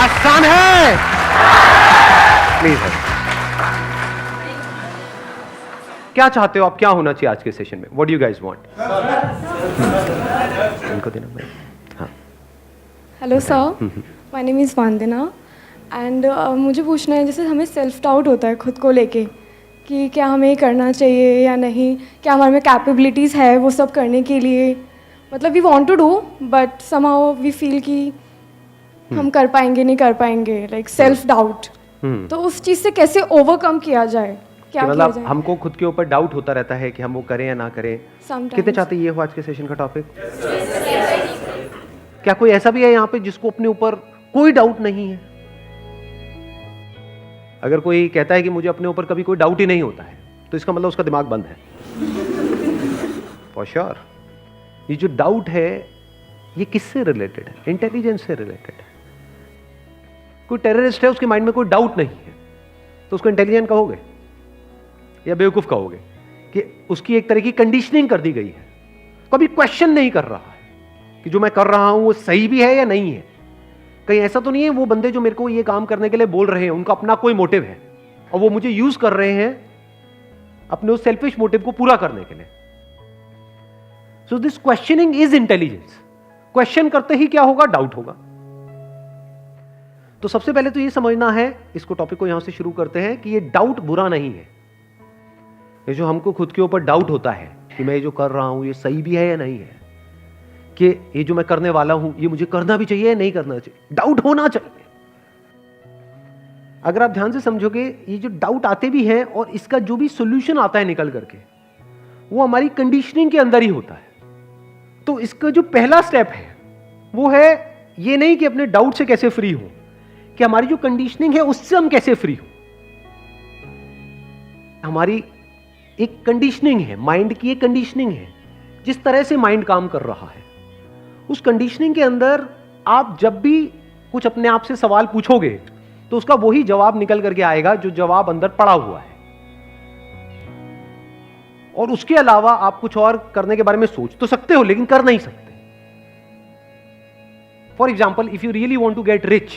आसान है। प्लीज है। क्या चाहते हो आप, क्या होना चाहिए आज के सेशन में? What do you guys want? इनको देना मैं। हाँ। Hello sir, my name is Vandana and मुझे पूछना है, जैसे हमें सेल्फ डाउट होता है खुद को लेके कि क्या हमें ये करना चाहिए या नहीं, क्या हमारे में कैपेबिलिटीज़ है वो सब करने के लिए। मतलब we want to do but somehow we feel कि हम कर पाएंगे नहीं कर पाएंगे, लाइक सेल्फ डाउट। तो उस चीज़ से कैसे ओवरकम किया जाए, क्या किया मतलब जाए? हमको खुद के ऊपर डाउट होता रहता है कि हम वो करें या ना करें। Sometimes. कितने चाहते ये हो आज के सेशन का टॉपिक? क्या कोई ऐसा भी है यहाँ पे जिसको अपने ऊपर कोई डाउट नहीं है? अगर कोई कहता है कि मुझे अपने ऊपर कभी कोई डाउट ही नहीं होता है, तो इसका मतलब उसका दिमाग बंद है। For sure. ये जो डाउट है ये किससे रिलेटेड है? इंटेलिजेंस से रिलेटेड है। कोई टेररिस्ट है, उसके माइंड में कोई डाउट नहीं है, तो उसको इंटेलिजेंट कहोगे या बेवकूफ कहोगे? कि उसकी एक तरह की कंडीशनिंग कर दी गई है, कभी क्वेश्चन नहीं कर रहा है कि जो मैं कर रहा हूं वो सही भी है या नहीं है। कहीं ऐसा तो नहीं है वो बंदे जो मेरे को ये काम करने के लिए बोल रहे हैं उनका अपना कोई मोटिव है और वो मुझे यूज कर रहे हैं अपने उस सेल्फिश मोटिव को पूरा करने के लिए। So this questioning is intelligence. Question करते ही क्या होगा? डाउट होगा। तो सबसे पहले तो ये समझना है, इसको टॉपिक को यहां से शुरू करते हैं, कि ये डाउट बुरा नहीं है। ये जो हमको खुद के ऊपर डाउट होता है कि मैं ये जो कर रहा हूं ये सही भी है या नहीं है, कि ये जो मैं करने वाला हूं ये मुझे करना भी चाहिए या नहीं करना चाहिए, डाउट होना चाहिए। अगर आप ध्यान से समझोगे, ये जो डाउट आते भी हैं और इसका जो भी सॉल्यूशन आता है निकल करके, वो हमारी कंडीशनिंग के अंदर ही होता है। तो इसका जो पहला स्टेप है वो है ये नहीं कि अपने डाउट से कैसे फ्री हो, कि हमारी जो कंडीशनिंग है उससे हम कैसे फ्री हो। हमारी एक कंडीशनिंग है, माइंड की एक कंडीशनिंग है, जिस तरह से माइंड काम कर रहा है उस कंडीशनिंग के अंदर आप जब भी कुछ अपने आप से सवाल पूछोगे तो उसका वही जवाब निकल करके आएगा जो जवाब अंदर पड़ा हुआ है, और उसके अलावा आप कुछ और करने के बारे में सोच तो सकते हो लेकिन कर नहीं सकते। For example, if you really want to get rich,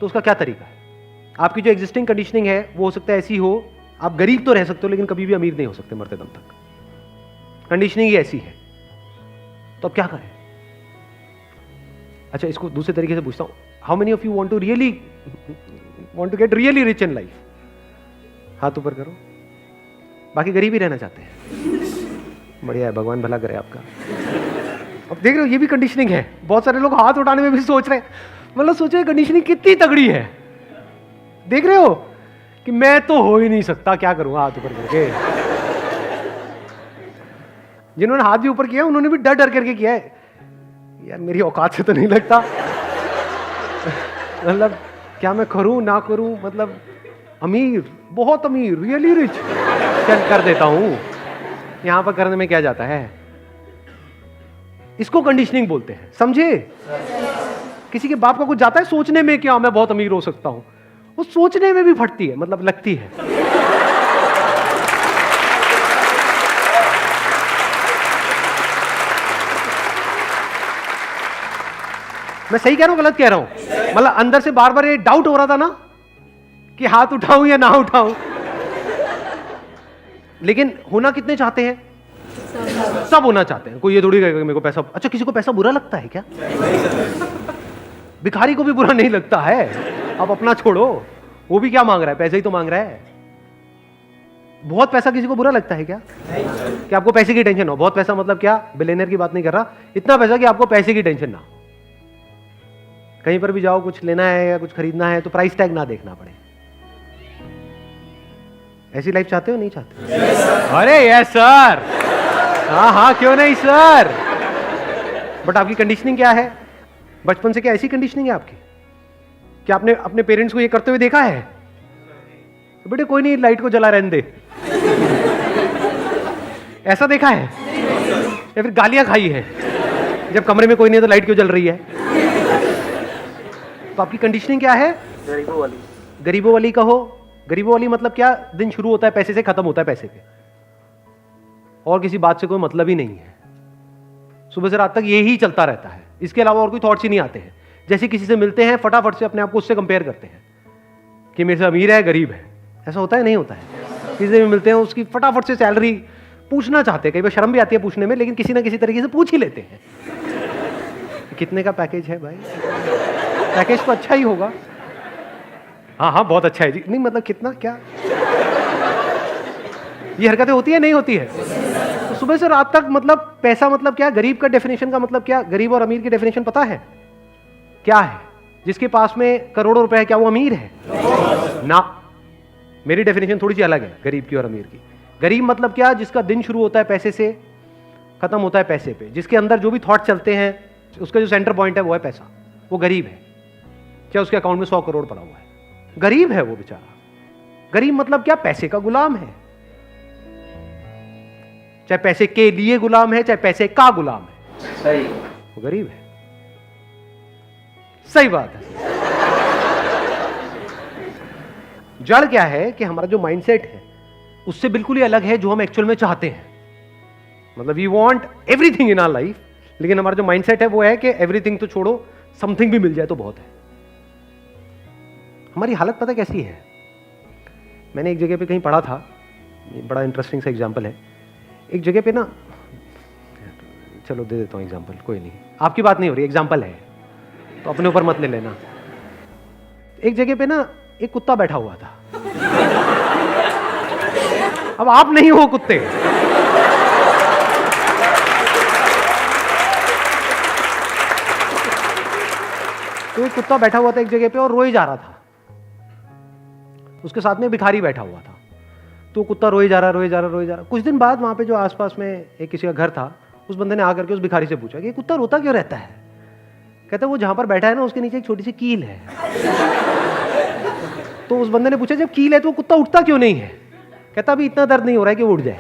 तो उसका क्या तरीका है? आपकी जो एग्जिस्टिंग कंडीशनिंग है वो हो सकता है ऐसी हो, आप गरीब तो रह सकते हो लेकिन कभी भी अमीर नहीं हो सकते मरते दम तक। कंडीशनिंग ही ऐसी है। तो अब क्या करें? अच्छा, इसको दूसरे तरीके से पूछता हूं, how many of you want to get really rich in life? हाथ ऊपर करो। बाकी गरीब ही रहना चाहते हैं। बढ़िया है, भगवान भला करे आपका। अब देख रहे हो, ये भी कंडीशनिंग है। बहुत सारे लोग हाथ उठाने में भी सोच रहे हैं, मतलब सोचे कंडीशनिंग कितनी तगड़ी है। देख रहे हो कि मैं तो हो ही नहीं सकता, क्या करूंगा हाथ ऊपर करके। जिन्होंने हाथ भी ऊपर किया उन्होंने भी डर डर करके किया है, यार मेरी औकात से तो नहीं लगता। मतलब क्या मैं करूं ना करूं, मतलब अमीर, बहुत अमीर, रियली रिच, चल कर देता हूं। यहां पर करने में क्या जाता है? इसको कंडीशनिंग बोलते हैं, समझे? किसी के बाप का कुछ जाता है सोचने में क्या मैं बहुत अमीर हो सकता हूं, वो सोचने में भी फटती है, मतलब लगती है। मैं सही कह रहा हूं गलत कह रहा हूं? मतलब अंदर से बार बार ये डाउट हो रहा था ना कि हाथ उठाऊं या ना उठाऊं, लेकिन होना कितने चाहते हैं? सब होना चाहते हैं। कोई ये थोड़ी कहेगा मेरे को पैसा, अच्छा किसी को पैसा बुरा लगता है क्या? भिखारी को भी बुरा नहीं लगता है। अब अपना छोड़ो, वो भी क्या मांग रहा है? पैसे ही तो मांग रहा है। बहुत पैसा किसी को बुरा लगता है क्या? कि आपको पैसे की टेंशन हो? बहुत पैसा मतलब क्या, बिलियनर की बात नहीं कर रहा, इतना पैसा कि आपको पैसे की टेंशन ना। कहीं पर भी जाओ, कुछ लेना है या कुछ खरीदना है तो प्राइस टैग ना देखना पड़े। ऐसी लाइफ चाहते हो नहीं चाहते? अरे यस सर, हाँ हाँ क्यों नहीं सर। बट आपकी कंडीशनिंग क्या है? बचपन से क्या ऐसी कंडीशनिंग है आपकी? क्या आपने अपने पेरेंट्स को ये करते हुए देखा है? तो बेटे कोई नहीं, लाइट को जला रहने दे, ऐसा देखा है? या फिर गालियां खाई है जब कमरे में कोई नहीं है तो लाइट क्यों जल रही है? तो आपकी कंडीशनिंग क्या है? गरीबों वाली। गरीबों वाली कहो। गरीबों वाली मतलब क्या? दिन शुरू होता है पैसे से, खत्म होता है पैसे पे, और किसी बात से कोई मतलब ही नहीं है। सुबह से रात तक यही चलता रहता है, इसके अलावा और कोई थॉट्स ही नहीं आते हैं। जैसे किसी से मिलते हैं फटाफट से अपने आप को उससे कंपेयर करते हैं कि मेरे से अमीर है गरीब है। ऐसा होता है नहीं होता है? किसी से भी मिलते हैं उसकी फटाफट से सैलरी पूछना चाहते हैं, कई बार शर्म भी आती है पूछने में, लेकिन किसी ना किसी तरीके से पूछ ही लेते हैं कितने का पैकेज है भाई, पैकेज तो अच्छा ही होगा, हाँ हाँ बहुत अच्छा है जी, नहीं मतलब कितना क्या, ये हरकतें होती है नहीं होती है? तो सुबह से रात तक मतलब पैसा मतलब क्या, गरीब का डेफिनेशन का मतलब क्या, गरीब और अमीर की डेफिनेशन पता है क्या है? जिसके पास में करोड़ों रुपए है क्या वो अमीर है? ना, मेरी डेफिनेशन थोड़ी सी अलग है गरीब की और अमीर की। गरीब मतलब क्या, जिसका दिन शुरू होता है पैसे से, खत्म होता है पैसे पे, जिसके अंदर जो भी थॉट चलते हैं उसका जो सेंटर पॉइंट है वो है पैसा, वो गरीब है। क्या उसके अकाउंट में 100 करोड़ पड़ा हुआ है, गरीब है वो बेचारा। गरीब मतलब क्या, पैसे का गुलाम है, चाहे पैसे के लिए गुलाम है चाहे पैसे का गुलाम है, सही, वो गरीब है। सही बात है। जड़ क्या है कि हमारा जो माइंडसेट है उससे बिल्कुल ही अलग है जो हम एक्चुअल में चाहते हैं। मतलब we want everything in our life, लेकिन हमारा जो माइंडसेट है वो है कि एवरीथिंग तो छोड़ो, समथिंग भी मिल जाए तो बहुत है। हमारी हालत पता कैसी है? मैंने एक जगह पे कहीं पढ़ा था, बड़ा इंटरेस्टिंग सा एग्जांपल है। एक जगह पे ना, चलो दे देता हूँ एग्जांपल, कोई नहीं, आपकी बात नहीं हो रही, एग्जांपल है तो अपने ऊपर मत ले लेना। एक जगह पे ना एक कुत्ता बैठा हुआ था, अब आप नहीं हो कुत्ते, तो एक कुत्ता बैठा हुआ था एक जगह पे और रोए जा रहा था। उसके साथ में भिखारी बैठा हुआ था, तो कुत्ता रोए जा रहा। कुछ दिन बाद वहां पे जो आसपास में एक किसी का घर था, उस बंदे ने आकर के उस भिखारी से पूछा कि कुत्ता रोता क्यों रहता है? कहता वो जहां पर बैठा है ना उसके नीचे एक छोटी सी कील है। तो उस बंदे ने पूछा जब कील है तो वो कुत्ता उठता क्यों नहीं है? कहता अभी इतना दर्द नहीं हो रहा है कि वो उठ जाए।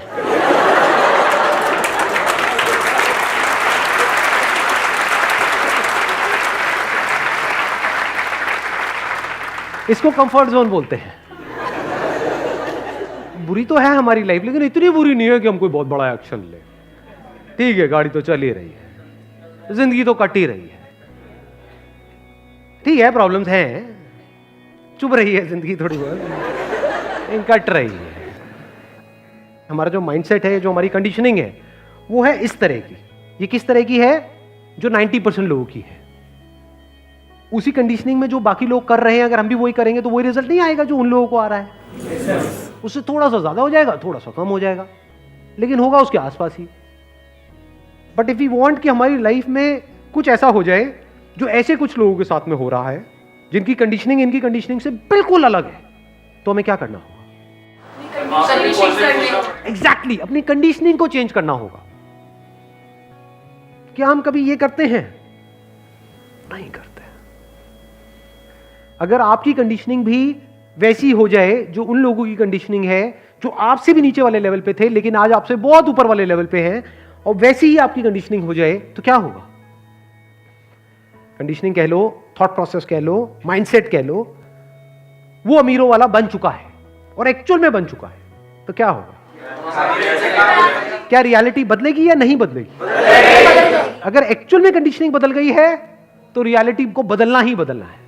इसको कंफर्ट जोन बोलते हैं। बुरी तो है हमारी लाइफ, लेकिन इतनी बुरी नहीं है कि हम कोई बहुत बड़ा एक्शन ले। ठीक है, गाड़ी तो चल ही रही है, जिंदगी तो कट ही रही है, ठीक है प्रॉब्लम्स हैं, चुभ रही है जिंदगी थोड़ी बहुत, कट रही है। हमारा जो माइंडसेट है, जो हमारी कंडीशनिंग है, वो है इस तरह की। ये किस तरह की है? जो 90% लोगों की है। उसी कंडीशनिंग में जो बाकी लोग कर रहे हैं, अगर हम भी वही करेंगे तो वही रिजल्ट नहीं आएगा जो उन लोगों को आ रहा है। उससे थोड़ा सा ज्यादा हो जाएगा, थोड़ा सा कम हो जाएगा, लेकिन होगा उसके आसपास ही। बट इफ वी वांट कि हमारी लाइफ में कुछ ऐसा हो जाए जो ऐसे कुछ लोगों के साथ में हो रहा है, जिनकी कंडीशनिंग इनकी कंडीशनिंग से बिल्कुल अलग है, तो हमें क्या करना होगा? एग्जैक्टली, अपनी कंडीशनिंग को चेंज करना होगा। क्या हम कभी ये करते हैं? नहीं करते। अगर आपकी कंडीशनिंग भी वैसी हो जाए जो उन लोगों की कंडीशनिंग है जो आपसे भी नीचे वाले लेवल पे थे लेकिन आज आपसे बहुत ऊपर वाले लेवल पे हैं, और वैसी ही आपकी कंडीशनिंग हो जाए, तो क्या होगा? कंडीशनिंग कह लो, थॉट प्रोसेस कह लो, माइंडसेट कह लो, वो अमीरों वाला बन चुका है और एक्चुअल में बन चुका है, तो क्या होगा? क्या रियलिटी बदलेगी या नहीं बदलेगी? अगर एक्चुअल में कंडीशनिंग बदल गई है तो रियलिटी को बदलना ही बदलना है।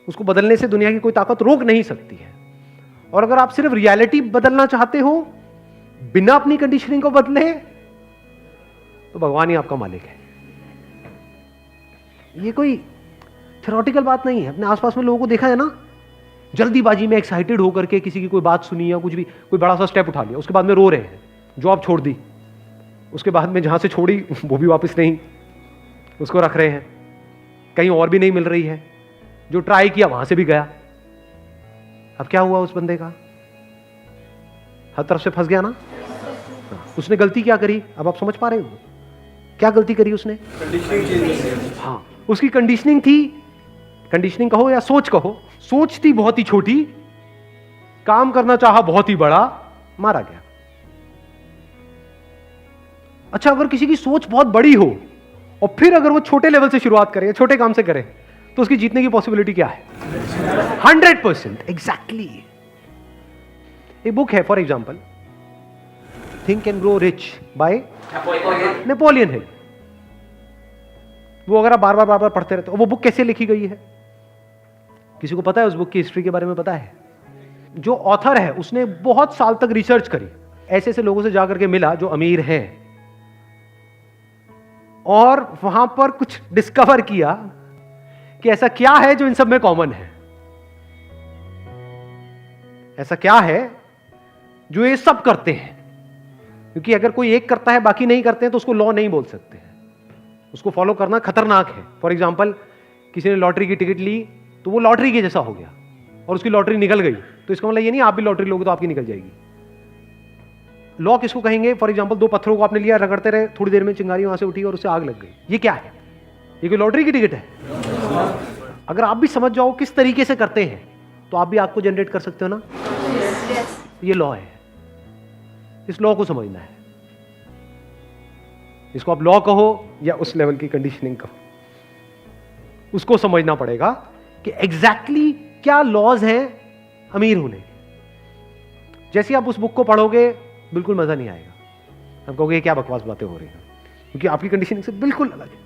उसको बदलने से दुनिया की कोई ताकत रोक नहीं सकती है। और अगर आप सिर्फ रियलिटी बदलना चाहते हो बिना अपनी कंडीशनिंग को बदले, तो भगवान ही आपका मालिक है। ये कोई थ्योरेटिकल बात नहीं है। अपने आसपास में लोगों को देखा है ना, जल्दीबाजी में एक्साइटेड होकर के किसी की कोई बात सुनी या कुछ भी, कोई बड़ा सा स्टेप उठा लिया, उसके बाद में रो रहे हैं, जॉब छोड़ दी, उसके बाद में जहां से छोड़ी वो भी वापस नहीं, उसको रख रहे हैं, कहीं और भी नहीं मिल रही है, जो ट्राई किया वहां से भी गया। अब क्या हुआ उस बंदे का? हर तरफ से फंस गया ना। उसने गलती क्या करी? अब आप समझ पा रहे हो क्या गलती करी उसने? हाँ, उसकी कंडीशनिंग थी, कंडीशनिंग कहो या सोच कहो, सोच थी बहुत ही छोटी, काम करना चाहा बहुत ही बड़ा, मारा गया। अच्छा, अगर किसी की सोच बहुत बड़ी हो और फिर अगर वो छोटे लेवल से शुरुआत करे, छोटे काम से करे, तो उसकी जीतने की पॉसिबिलिटी क्या है? 100%। एग्जैक्टली। एक बुक है for example, think and grow rich by Napoleon Hill. वो अगर आप बार बार पढ़ते रहते हो, वो बुक कैसे लिखी गई है? किसी को पता है उस बुक की हिस्ट्री के बारे में पता है? जो ऑथर है उसने बहुत साल तक रिसर्च करी, ऐसे ऐसे लोगों से जाकर के मिला जो अमीर हैं, और वहां पर कुछ डिस्कवर किया कि ऐसा क्या है जो इन सब में कॉमन है, ऐसा क्या है जो ये सब करते हैं। क्योंकि अगर कोई एक करता है बाकी नहीं करते हैं तो उसको लॉ नहीं बोल सकते हैं, उसको फॉलो करना खतरनाक है। फॉर एग्जाम्पल, किसी ने लॉटरी की टिकट ली तो वो लॉटरी के जैसा हो गया और उसकी लॉटरी निकल गई, तो इसका मतलब ये नहीं आप भी लॉटरी लोगे तो आपकी निकल जाएगी। लॉ किसको कहेंगे? फॉर एग्जाम्पल, 2 पत्थरों को आपने लिया, रगड़ते रहे, थोड़ी देर में चिंगारी वहां से उठी और उससे आग लग गई, ये क्या है? ये कोई लॉटरी की टिकट है? अगर आप भी समझ जाओ किस तरीके से करते हैं तो आप भी आग को जनरेट कर सकते हो ना। ये लॉ है, इस लॉ को समझना है। इसको आप लॉ कहो या उस लेवल की कंडीशनिंग कहो, उसको समझना पड़ेगा कि एग्जैक्टली क्या लॉज हैं अमीर होने के। जैसे आप उस बुक को पढ़ोगे बिल्कुल मजा नहीं आएगा, आप कहोगे क्या बकवास बातें हो रही हैं, क्योंकि आपकी कंडीशनिंग से बिल्कुल अलग है।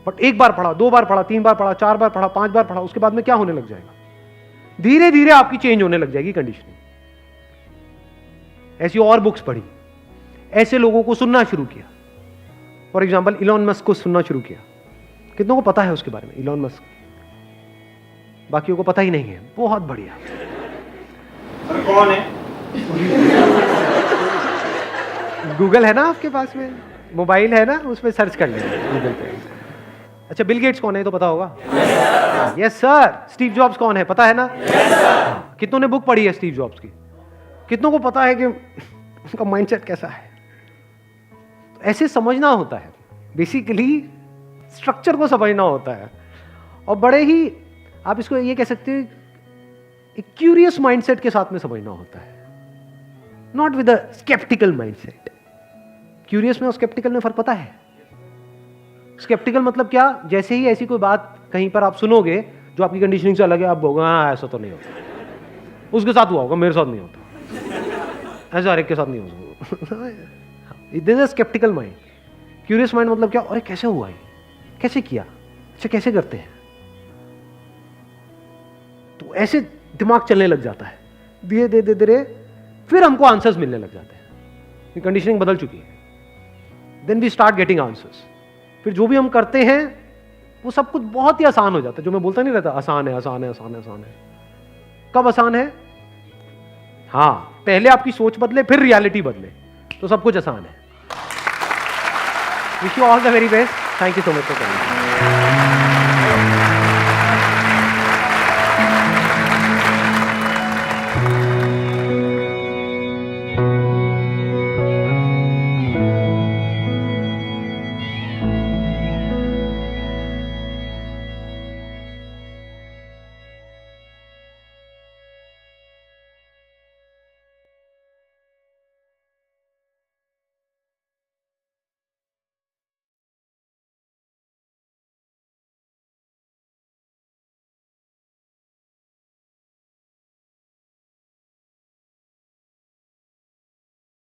बट एक बार पढ़ा, 2 बार पढ़ा, 3 बार पढ़ा, 4 बार पढ़ा, 5 बार पढ़ा, उसके बाद में क्या होने लग जाएगा? धीरे धीरे आपकी चेंज होने लग जाएगी कंडीशनिंग। ऐसी और बुक्स पढ़ी, ऐसे लोगों को सुनना शुरू किया। फॉर एग्जाम्पल, इलॉन मस्क को सुनना शुरू किया। कितनों को पता है उसके बारे में? इलॉन मस्क, बाकियों को पता ही नहीं है। बहुत बढ़िया। कौन है? गूगल है ना आपके पास में, मोबाइल है ना, उसमें सर्च कर लेंगे गूगल पे। अच्छा, बिल गेट्स कौन है तो पता होगा? Yes sir. स्टीव जॉब्स कौन है पता है ना? कितनों ने बुक पढ़ी है स्टीव जॉब्स की? कितनों को पता है कि उनका माइंडसेट कैसा है? तो ऐसे समझना होता है, बेसिकली स्ट्रक्चर को समझना होता है, और बड़े ही आप इसको ये कह सकते हैं एक क्यूरियस माइंडसेट के साथ में समझना होता है, not with a skeptical mindset. Curious में और स्केप्टिकल में फर्क पता है? स्केप्टिकल मतलब क्या? जैसे ही ऐसी कोई बात कहीं पर आप सुनोगे जो आपकी कंडीशनिंग से अलग है, आप बोलोगे हाँ ऐसा तो नहीं होता, उसके साथ हुआ होगा, मेरे साथ नहीं होता, ऐसा हर एक के साथ नहीं होता। This is skeptical mind. Curious mind मतलब क्या? अरे कैसे हुआ ये, कैसे किया, अच्छा कैसे करते हैं? तो ऐसे दिमाग चलने लग जाता है, धीरे धीरे धीरे फिर हमको आंसर्स मिलने लग जाते हैं, कंडीशनिंग बदल चुकी है। Then we start getting answers. फिर जो भी हम करते हैं वो सब कुछ बहुत ही आसान हो जाता है। जो मैं बोलता नहीं रहता आसान है, आसान है, आसान है, आसान है। कब आसान है? हाँ, पहले आपकी सोच बदले, फिर रियलिटी बदले, तो सब कुछ आसान है। Wish you all the very best. Thank you so much for coming.